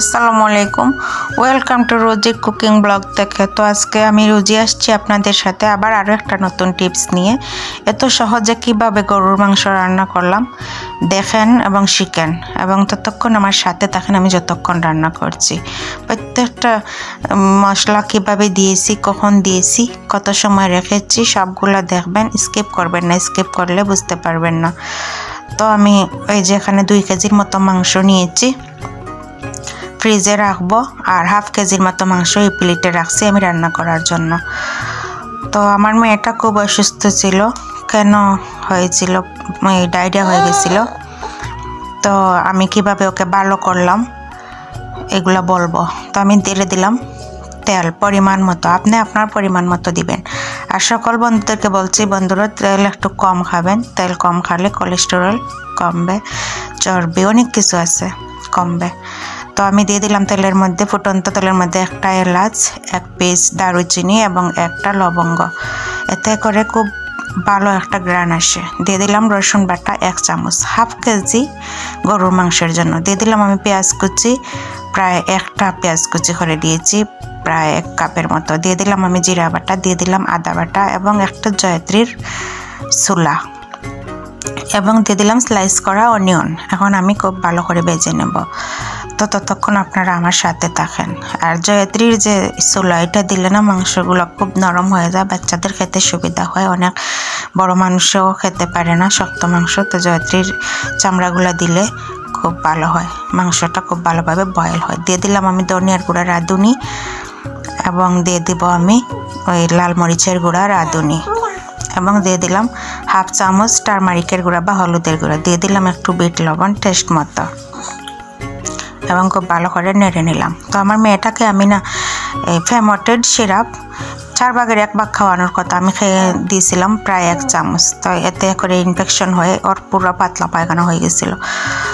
আসসালামু আলাইকুম, welcome to Rosy cooking blog থেকে। তো আজকে আমি রোজি আসছি আপনাদের সাথে আবার আরও একটা নতুন টিপস নিয়ে। এত সহজে কিভাবে গরুর মাংস রান্না করলাম দেখেন এবং শিখেন, এবং ততক্ষণ আমার সাথে থাকেন আমি যতক্ষণ রান্না করছি। প্রত্যেকটা মশলা কিভাবে দিয়েছি, কখন দিয়েছি, কত সময় রেখেছি সবগুলো দেখবেন, স্কিপ করবেন না, স্কিপ করলে বুঝতে পারবেন না। তো আমি ওই যে এখানে 2 কেজির মতো মাংস নিয়েছি, ফ্রিজে রাখবো, আর হাফ কেজির মতো মাংস এই প্লেটে রাখছি আমি রান্না করার জন্য। তো আমার মেয়েটা খুব অসুস্থ ছিল, কেন হয়েছিল, ডায়রিয়া হয়ে গেছিল। তো আমি কিভাবে ওকে ভালো করলাম এগুলো বলবো। তো আমি দিয়ে দিলাম তেল পরিমাণ মতো, আপনি আপনার পরিমাণ মতো দিবেন। আর সকল বন্ধুদেরকে বলছি, বন্ধুরা তেল একটু কম খাবেন, তেল কম খালে কোলেস্টেরল কমবে, চর্বি অনেক কিছু আছে কমবে। তো আমি দিয়ে দিলাম তেলের মধ্যে, ফুটন্ত তেলের মধ্যে একটা এলাচ, 1 পিস দারুচিনি এবং একটা লবঙ্গ, এতে করে খুব ভালো একটা গ্রান আসে। দিয়ে দিলাম রসুন বাটা 1 চামচ, হাফ কেজি গরুর মাংসের জন্য। দিয়ে দিলাম আমি পেঁয়াজ কুচি, প্রায় একটা পেঁয়াজ কুচি করে দিয়েছি, প্রায় 1 কাপের মতো। দিয়ে দিলাম আমি জিরা বাটা, দিয়ে দিলাম আদা বাটা এবং একটা জয়ত্রীর ছোলা, এবং দিয়ে দিলাম স্লাইস করা অনিয়ন। এখন আমি খুব ভালো করে ভেজে নেব। তো ততক্ষণ আপনারা আমার সাথে থাকেন। আর জয়ত্রীর যে ছোলা, এটা দিলে না মাংসগুলো খুব নরম হয়ে যায়, বাচ্চাদের খেতে সুবিধা হয়, অনেক বড় মানুষও খেতে পারে না শক্ত মাংস। তো জয়ত্রীর চামড়াগুলো দিলে খুব ভালো হয়, মাংসটা খুব ভালোভাবে বয়েল হয়। দিয়ে দিলাম আমি ধনিয়ার গুঁড়া, রাঁধুনি, এবং দিয়ে দিব আমি ওই লাল মরিচের গুঁড়া, রাঁধুনি, এবং দিয়ে দিলাম হাফ চামচ টারমারিকের গুঁড়া বা হলুদের গুঁড়া। দিয়ে দিলাম একটু বিট লবণ টেস্ট মতো, এবং খুব ভালো করে নেড়ে নিলাম। তো আমার মেয়েটাকে আমি না এই ফেমোটেড সিরাপ 4 ভাগের 1 ভাগ খাওয়ানোর কথা, আমি খেয়ে দিয়েছিলাম প্রায় 1 চামচ। তো এতে করে ইনফেকশন হয়ে ওর পুরো পাতলা পায়খানা হয়ে গেছিলো,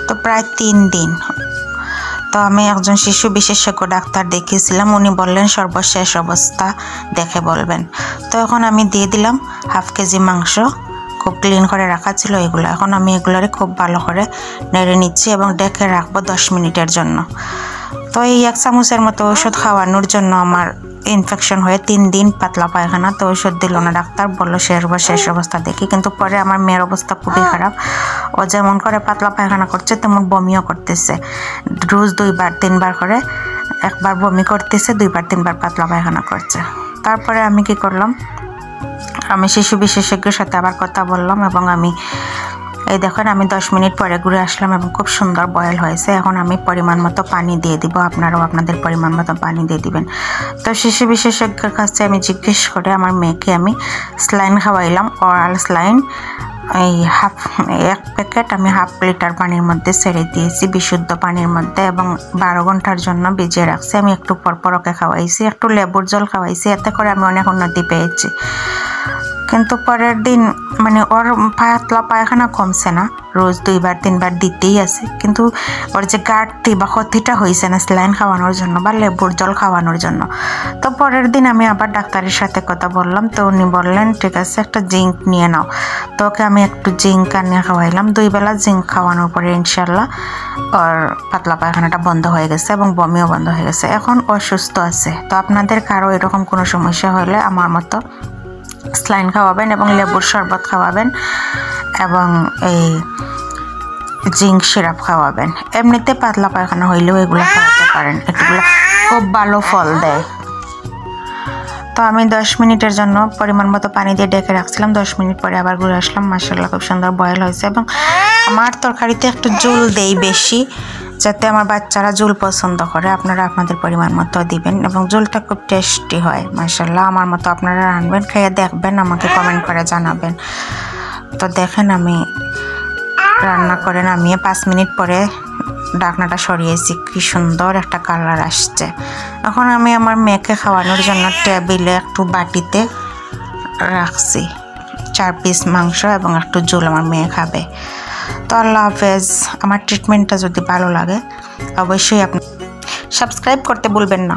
তো প্রায় 3 দিন। তো আমি একজন শিশু বিশেষজ্ঞ ডাক্তার দেখিয়েছিলাম, উনি বললেন সর্বশেষ অবস্থা দেখে বলবেন। তো এখন আমি দিয়ে দিলাম হাফ কেজি মাংস, খুব ক্লিন করে রাখা ছিল এগুলো। এখন আমি এগুলোরে খুব ভালো করে নেড়ে নিচ্ছি এবং ডেকে রাখবো 10 মিনিটের জন্য। তো এই 1 চামচের মতো ওষুধ খাওয়ানোর জন্য আমার ইনফেকশন হয়ে 3 দিন পাতলা পায়খানা। তো ওষুধ দিল না, ডাক্তার বললো শেষ অবস্থা দেখি। কিন্তু পরে আমার মেয়ের অবস্থা খুবই খারাপ, ও যেমন করে পাতলা পায়খানা করছে তেমন বমিও করতেছে, রোজ 2-3 বার করে, 1 বার বমি করতেছে, 2-3 বার পাতলা পায়খানা করছে। তারপরে আমি কি করলাম, আমি শিশু বিশেষজ্ঞের সাথে আবার কথা বললাম, এবং আমি এই দেখেন আমি 10 মিনিট পরে ঘুরে আসলাম এবং খুব সুন্দর বয়েল হয়েছে। এখন আমি পরিমাণ মতো পানি দিয়ে দিব, আপনারাও আপনাদের পরিমাণ মতো পানি দিয়ে দিবেন। তো শিশু বিশেষজ্ঞের কাছে আমি জিজ্ঞেস করে আমার মেয়েকে আমি স্লাইন খাওয়াইলাম, ওরাল স্লাইন। এই 1 প্যাকেট আমি হাফ লিটার পানির মধ্যে ছেড়ে দিয়েছি, বিশুদ্ধ পানির মধ্যে, এবং 12 ঘন্টার জন্য ভিজিয়ে রাখছি। আমি একটু পরপর ওকে খাওয়াইছি, একটু লেবুর জল খাওয়াইছি, এতে করে আমি অনেক উন্নতি পেয়েছি। কিন্তু পরের দিন মানে ওর পাতলা পায়খানা কমছে না, রোজ 2-3 বার দিতেই আছে, কিন্তু ওর যে ঘাটতি বা ক্ষতিটা হয়েছে না স্যালাইন খাওয়ানোর জন্য বা লেবুর জল খাওয়ানোর জন্য। তো পরের দিন আমি আবার ডাক্তারের সাথে কথা বললাম, তো উনি বললেন ঠিক আছে একটা জিঙ্ক নিয়ে নাও। তো ওকে আমি একটু জিঙ্ক আনিয়ে খাওয়াইলাম। 2 বেলা জিঙ্ক খাওয়ানোর পরে ইনশাল্লাহ ওর পাতলা পায়খানাটা বন্ধ হয়ে গেছে এবং বমিও বন্ধ হয়ে গেছে, এখন অসুস্থ আছে। তো আপনাদের কারো এরকম কোনো সমস্যা হলে আমার মতো স্লাইন খাওয়াবেন এবং লেবুর শরবত খাওয়াবেন এবং এই জিঙ্ক সিরাপ খাওয়াবেন। এমনিতে পাতলা পায়খানা হইলেও এগুলো খাওয়াতে পারেন, এগুলো খুব ভালো ফল দেয়। তো আমি 10 মিনিটের জন্য পরিমাণ মতো পানি দিয়ে ডেকে রাখছিলাম। 10 মিনিট পরে আবার ঘুরে আসলাম, মাশাআল্লাহ খুব সুন্দর বয়েল হয়েছে। এবং আমার তরকারিতে একটু ঝোল দেই বেশি, যাতে আমার বাচ্চারা ঝোল পছন্দ করে। আপনারা আপনাদের পরিমাণ মতো দিবেন এবং ঝোলটা খুব টেস্টি হয় মাশাআল্লাহ। আমার মতো আপনারা রান্নবেন, খেয়ে দেখবেন, আমাকে কমেন্ট করে জানাবেন। তো দেখেন আমি রান্না করে নামিয়ে 5 মিনিট পরে ঢাকনাটা সরিয়েছি, কি সুন্দর একটা কালার আসছে। এখন আমি আমার মেয়েকে খাওয়ানোর জন্য টেবিলে একটু বাটিতে রাখছি 4 পিস মাংস এবং একটু ঝোল, আমার মেয়ে খাবে। তো আল্লাহ হাফেজ। আমার ট্রিটমেন্টটা যদি ভালো লাগে অবশ্যই আপনি সাবস্ক্রাইব করতে ভুলবেন না।